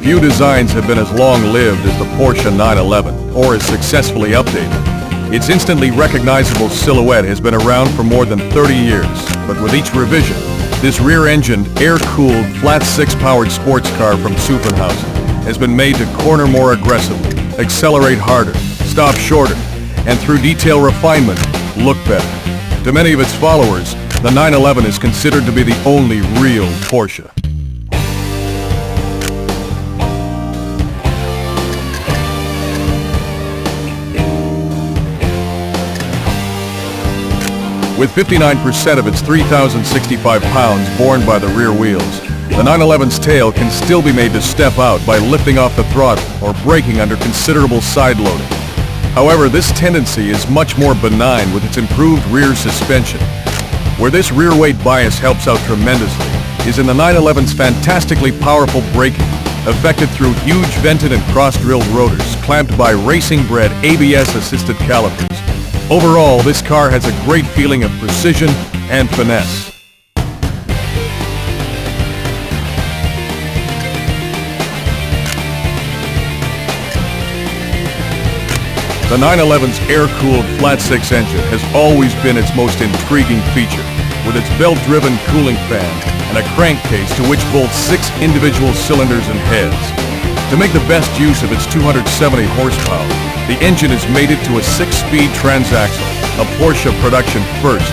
Few designs have been as long-lived as the Porsche 911, or as successfully updated. Its instantly recognizable silhouette has been around for more than 30 years, but with each revision, this rear-engined, air-cooled, flat-six-powered sports car from Zuffenhausen has been made to corner more aggressively, accelerate harder, stop shorter, and through detail refinement, look better. To many of its followers, the 911 is considered to be the only real Porsche. With 59% of its 3,065 pounds borne by the rear wheels, the 911's tail can still be made to step out by lifting off the throttle or braking under considerable side loading. However, this tendency is much more benign with its improved rear suspension. Where this rear weight bias helps out tremendously is in the 911's fantastically powerful braking, effected through huge vented and cross-drilled rotors clamped by racing-bred ABS-assisted calipers. Overall, this car has a great feeling of precision and finesse. The 911's air-cooled flat-six engine has always been its most intriguing feature, with its belt-driven cooling fan and a crankcase to which bolts 6 individual cylinders and heads. To make the best use of its 270 horsepower, the engine is mated to a 6-speed transaxle, a Porsche production first.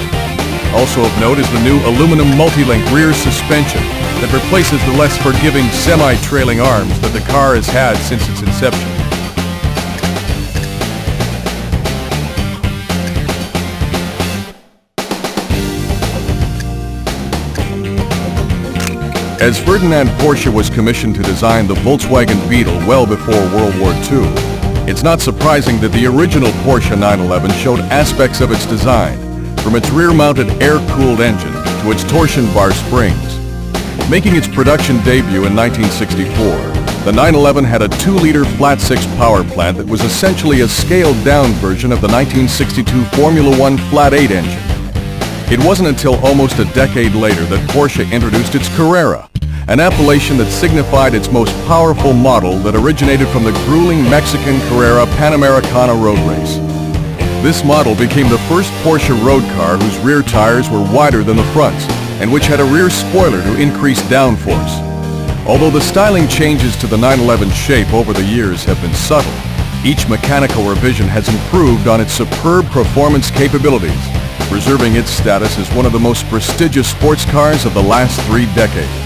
Also of note is the new aluminum multi-link rear suspension that replaces the less forgiving semi-trailing arms that the car has had since its inception. As Ferdinand Porsche was commissioned to design the Volkswagen Beetle well before World War II, it's not surprising that the original Porsche 911 showed aspects of its design, from its rear-mounted air-cooled engine to its torsion bar springs. Making its production debut in 1964, the 911 had a 2-liter flat-six power plant that was essentially a scaled-down version of the 1962 Formula One flat-8 engine. It wasn't until almost a decade later that Porsche introduced its Carrera, an appellation that signified its most powerful model that originated from the grueling Mexican Carrera Panamericana road race. This model became the first Porsche road car whose rear tires were wider than the fronts, and which had a rear spoiler to increase downforce. Although the styling changes to the 911's shape over the years have been subtle, each mechanical revision has improved on its superb performance capabilities, preserving its status as one of the most prestigious sports cars of the last 3 decades.